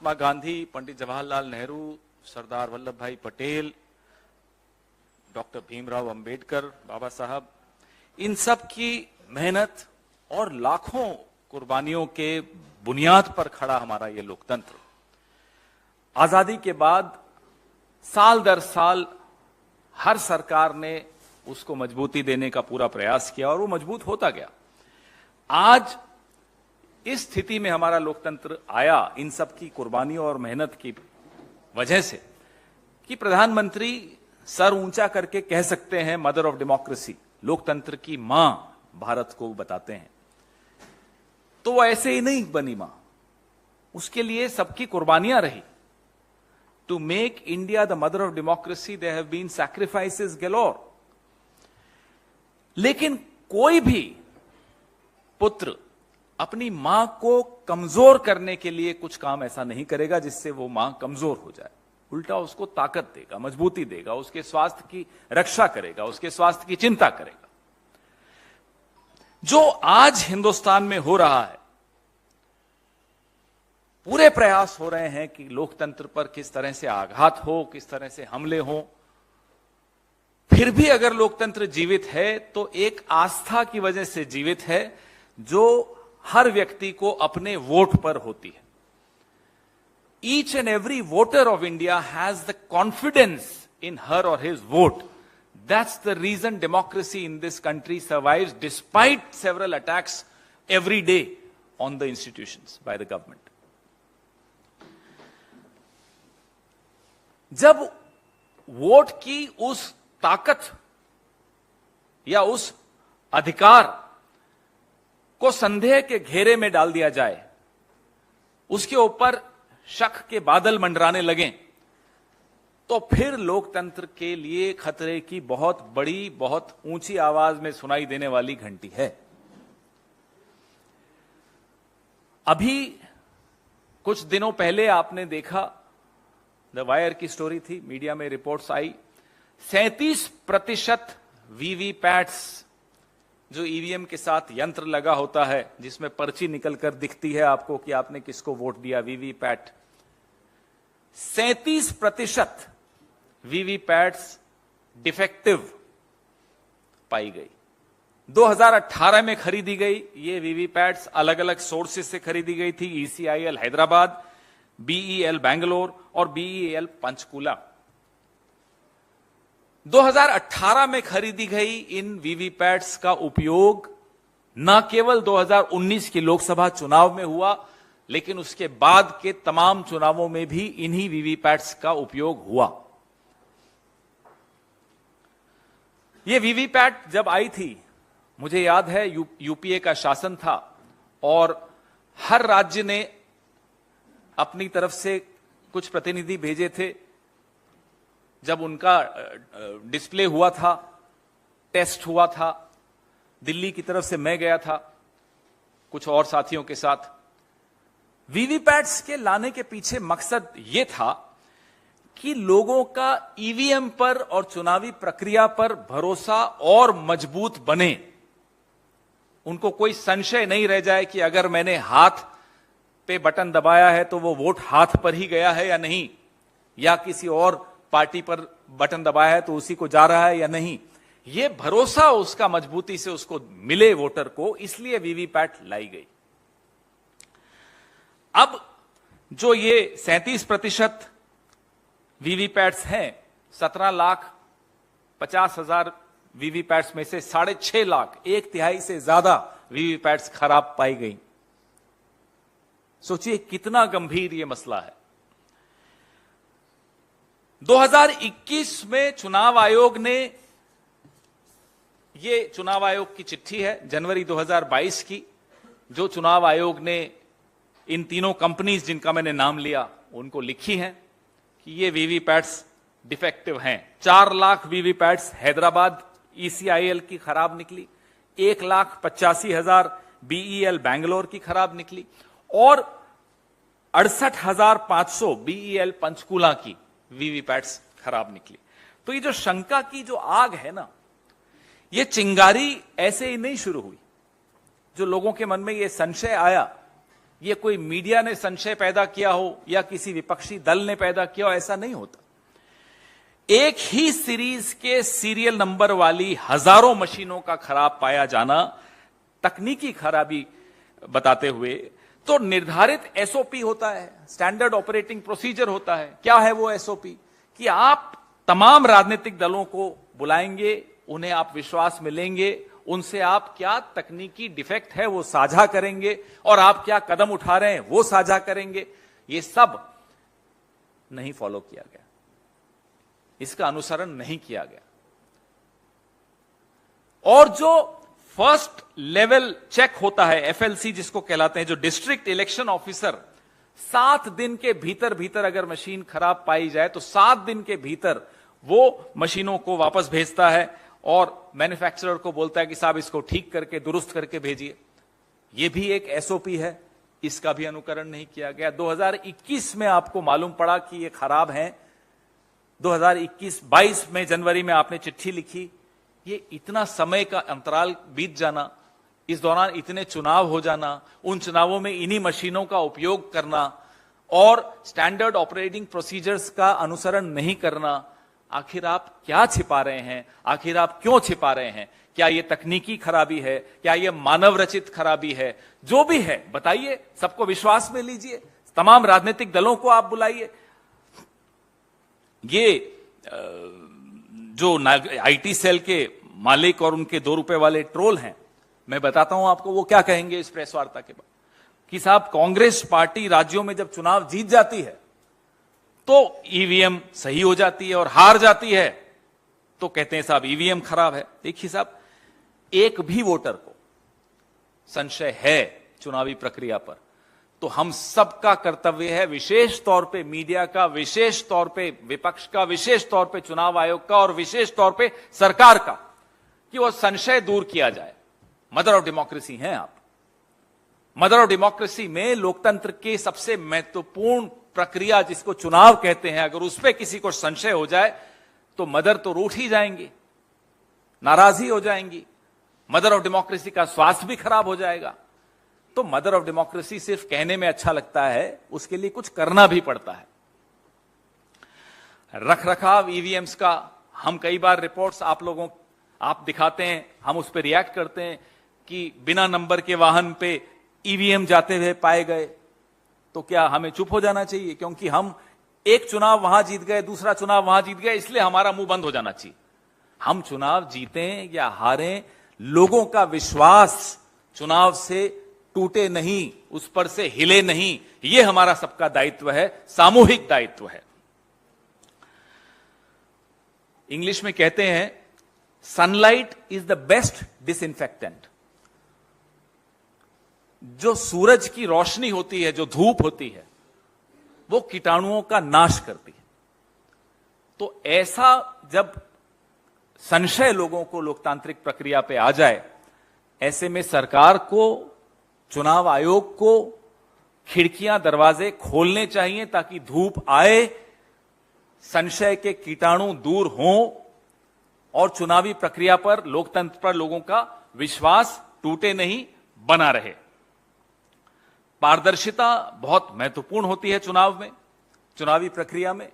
महात्मा गांधी, पंडित जवाहरलाल नेहरू, सरदार वल्लभ भाई पटेल, डॉक्टर भीमराव अंबेडकर, बाबा साहब, इन सब की मेहनत और लाखों कुर्बानियों के बुनियाद पर खड़ा हमारा ये लोकतंत्र आजादी के बाद साल दर साल हर सरकार ने उसको मजबूती देने का पूरा प्रयास किया और वो मजबूत होता गया। आज इस स्थिति में हमारा लोकतंत्र आया इन सब की कुर्बानियों और मेहनत की वजह से कि प्रधानमंत्री सर ऊंचा करके कह सकते हैं मदर ऑफ डेमोक्रेसी, लोकतंत्र की मां भारत को बताते हैं। तो वो ऐसे ही नहीं बनी मां, उसके लिए सबकी कुर्बानियां रही। To make India the mother of democracy there have been sacrifices galore. लेकिन कोई भी पुत्र अपनी मां को कमजोर करने के लिए कुछ काम ऐसा नहीं करेगा जिससे वो मां कमजोर हो जाए। उल्टा उसको ताकत देगा, मजबूती देगा, उसके स्वास्थ्य की रक्षा करेगा, उसके स्वास्थ्य की चिंता करेगा। जो आज हिंदुस्तान में हो रहा है, पूरे प्रयास हो रहे हैं कि लोकतंत्र पर किस तरह से आघात हो, किस तरह से हमले हो। फिर भी अगर लोकतंत्र जीवित है तो एक आस्था की वजह से जीवित है जो हर व्यक्ति को अपने वोट पर होती है। Each and every voter of India has the confidence in her or his vote. That's the reason democracy in this country survives despite several attacks every day on the institutions by the government. जब vote की उस ताकत या उस अधिकार को संदेह के घेरे में डाल दिया जाए, उसके ऊपर शक के बादल मंडराने लगें, तो फिर लोकतंत्र के लिए खतरे की बहुत बड़ी, बहुत ऊंची आवाज में सुनाई देने वाली घंटी है। अभी कुछ दिनों पहले आपने देखा, द वायर की स्टोरी थी, मीडिया में रिपोर्ट्स आई, 37% वीवीपैट्स, जो ईवीएम के साथ यंत्र लगा होता है जिसमें पर्ची निकलकर दिखती है आपको कि आपने किसको वोट दिया, वीवीपैट, 37% वीवीपैट्स डिफेक्टिव पाई गई। 2018 में खरीदी गई ये वीवीपैट्स, अलग अलग सोर्सेस से खरीदी गई थी, ईसीआईएल हैदराबाद, बीईएल बैंगलोर और बीईएल पंचकुला। 2018 में खरीदी गई इन वीवीपैट्स का उपयोग न केवल 2019 के लोकसभा चुनाव में हुआ, लेकिन उसके बाद के तमाम चुनावों में भी इन्हीं वीवीपैट्स का उपयोग हुआ। ये वीवीपैट जब आई थी, मुझे याद है यूपीए का शासन था और हर राज्य ने अपनी तरफ से कुछ प्रतिनिधि भेजे थे। जब उनका डिस्प्ले हुआ था, टेस्ट हुआ था, दिल्ली की तरफ से मैं गया था कुछ और साथियों के साथ। वीवीपैट्स के लाने के पीछे मकसद यह था कि लोगों का ईवीएम पर और चुनावी प्रक्रिया पर भरोसा और मजबूत बने। उनको कोई संशय नहीं रह जाए कि अगर मैंने हाथ पे बटन दबाया है तो वो वोट हाथ पर ही गया है या नहीं, या किसी और पार्टी पर बटन दबाया है तो उसी को जा रहा है या नहीं। ये भरोसा उसका मजबूती से उसको मिले वोटर को, इसलिए वीवीपैट लाई गई। अब जो ये 37% वीवीपैट्स हैं, 17,50,000 वीवीपैट्स में से 6.5 लाख, 1/3 से ज्यादा वीवीपैट्स खराब पाई गई। सोचिए कितना गंभीर ये मसला है। 2021 में चुनाव आयोग ने, ये चुनाव आयोग की चिट्ठी है जनवरी 2022 की, जो चुनाव आयोग ने इन तीनों कंपनीज जिनका मैंने नाम लिया उनको लिखी है कि ये वीवीपैट्स डिफेक्टिव हैं। 4 लाख वीवीपैट्स हैदराबाद ईसीआईएल की खराब निकली, 1,85,000 बीईएल बैंगलोर की खराब निकली और 68,500 बीईएल पंचकुला की वीवीपैट्स खराब निकली। तो ये जो शंका की जो आग है ना, ये चिंगारी ऐसे ही नहीं शुरू हुई। जो लोगों के मन में ये संशय आया, ये कोई मीडिया ने संशय पैदा किया हो या किसी विपक्षी दल ने पैदा किया हो, ऐसा नहीं होता। एक ही सीरीज के सीरियल नंबर वाली हजारों मशीनों का खराब पाया जाना तकनीकी खराबी बताते हुए, तो निर्धारित एसओपी होता है, स्टैंडर्ड ऑपरेटिंग प्रोसीजर होता है। क्या है वो एसओपी? कि आप तमाम राजनीतिक दलों को बुलाएंगे, उन्हें आप विश्वास में लेंगे, उनसे आप क्या तकनीकी डिफेक्ट है वो साझा करेंगे और आप क्या कदम उठा रहे हैं वो साझा करेंगे। ये सब नहीं फॉलो किया गया, इसका अनुसरण नहीं किया गया। और जो फर्स्ट लेवल चेक होता है, एफएलसी जिसको कहलाते हैं, जो डिस्ट्रिक्ट इलेक्शन ऑफिसर 7 दिन के भीतर अगर मशीन खराब पाई जाए तो 7 दिन के भीतर वो मशीनों को वापस भेजता है और मैन्युफैक्चरर को बोलता है कि साहब इसको ठीक करके दुरुस्त करके भेजिए। यह भी एक एसओपी है, इसका भी अनुकरण नहीं किया गया। 2021 में आपको मालूम पड़ा कि ये खराब है, 2021-22 में जनवरी में आपने चिट्ठी लिखी। ये इतना समय का अंतराल बीत जाना, इस दौरान इतने चुनाव हो जाना, उन चुनावों में इन्हीं मशीनों का उपयोग करना और स्टैंडर्ड ऑपरेटिंग प्रोसीजर्स का अनुसरण नहीं करना, आखिर आप क्या छिपा रहे हैं? आखिर आप क्यों छिपा रहे हैं? क्या यह तकनीकी खराबी है? क्या यह मानव रचित खराबी है? जो भी है बताइए, सबको विश्वास में लीजिए, तमाम राजनीतिक दलों को आप बुलाइए। ये जो आईटी सेल के मालिक और उनके 2 रुपए वाले ट्रोल हैं, मैं बताता हूं आपको वो क्या कहेंगे इस प्रेस वार्ता के बाद कि साहब कांग्रेस पार्टी राज्यों में जब चुनाव जीत जाती है तो ईवीएम सही हो जाती है और हार जाती है तो कहते हैं साहब ईवीएम खराब है। देखिए साहब, एक भी वोटर को संशय है चुनावी प्रक्रिया पर तो हम सबका कर्तव्य है, विशेष तौर पे मीडिया का, विशेष तौर पे विपक्ष का, विशेष तौर पे चुनाव आयोग का और विशेष तौर पे सरकार का, कि वो संशय दूर किया जाए। मदर ऑफ डेमोक्रेसी हैं आप। मदर ऑफ डेमोक्रेसी में लोकतंत्र की सबसे महत्वपूर्ण प्रक्रिया जिसको चुनाव कहते हैं, अगर उस पर किसी को संशय हो जाए तो मदर तो रूठ ही जाएंगी, नाराज ही हो जाएंगी, मदर ऑफ डेमोक्रेसी का स्वास्थ्य भी खराब हो जाएगा। तो मदर ऑफ डेमोक्रेसी सिर्फ कहने में अच्छा लगता है, उसके लिए कुछ करना भी पड़ता है। रखरखाव ईवीएम्स का हम कई बार रिपोर्ट्स आप दिखाते हैं, हम उस पर रिएक्ट करते हैं कि बिना नंबर के वाहन पे ईवीएम जाते हुए पाए गए, तो क्या हमें चुप हो जाना चाहिए? क्योंकि हम एक चुनाव वहां जीत गए, दूसरा चुनाव वहां जीत गए, इसलिए हमारा मुंह बंद हो जाना चाहिए? हम चुनाव जीतें या हारें, लोगों का विश्वास चुनाव से टूटे नहीं, उस पर से हिले नहीं, यह हमारा सबका दायित्व है, सामूहिक दायित्व है। इंग्लिश में कहते हैं sunlight is the best disinfectant. जो सूरज की रोशनी होती है, जो धूप होती है, वो कीटाणुओं का नाश करती है। तो ऐसा जब संशय लोगों को लोकतांत्रिक प्रक्रिया पे आ जाए, ऐसे में सरकार को, चुनाव आयोग को खिड़कियां दरवाजे खोलने चाहिए ताकि धूप आए, संशय के कीटाणु दूर हों और चुनावी प्रक्रिया पर, लोकतंत्र पर लोगों का विश्वास टूटे नहीं, बना रहे। पारदर्शिता बहुत महत्वपूर्ण होती है चुनाव में, चुनावी प्रक्रिया में।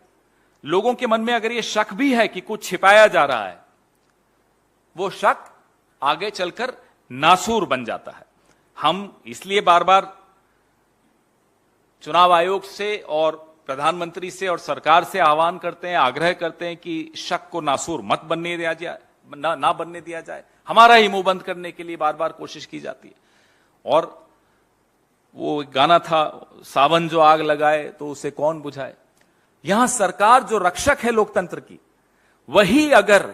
लोगों के मन में अगर यह शक भी है कि कुछ छिपाया जा रहा है, वो शक आगे चलकर नासूर बन जाता है। हम इसलिए बार बार चुनाव आयोग से और प्रधानमंत्री से और सरकार से आह्वान करते हैं, आग्रह करते हैं कि शक को नासूर मत बनने दिया जाए, ना बनने दिया जाए। हमारा ही मुंह बंद करने के लिए बार बार कोशिश की जाती है। और वो गाना था, सावन जो आग लगाए तो उसे कौन बुझाए। यहां सरकार जो रक्षक है लोकतंत्र की, वही अगर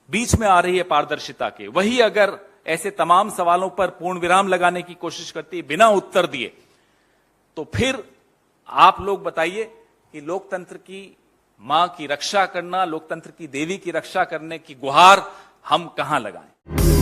बीच में आ रही है पारदर्शिता के, वही अगर ऐसे तमाम सवालों पर पूर्ण विराम लगाने की कोशिश करती है बिना उत्तर दिए, तो फिर आप लोग बताइए कि लोकतंत्र की मां की रक्षा करना, लोकतंत्र की देवी की रक्षा करने की गुहार हम कहां लगाएं।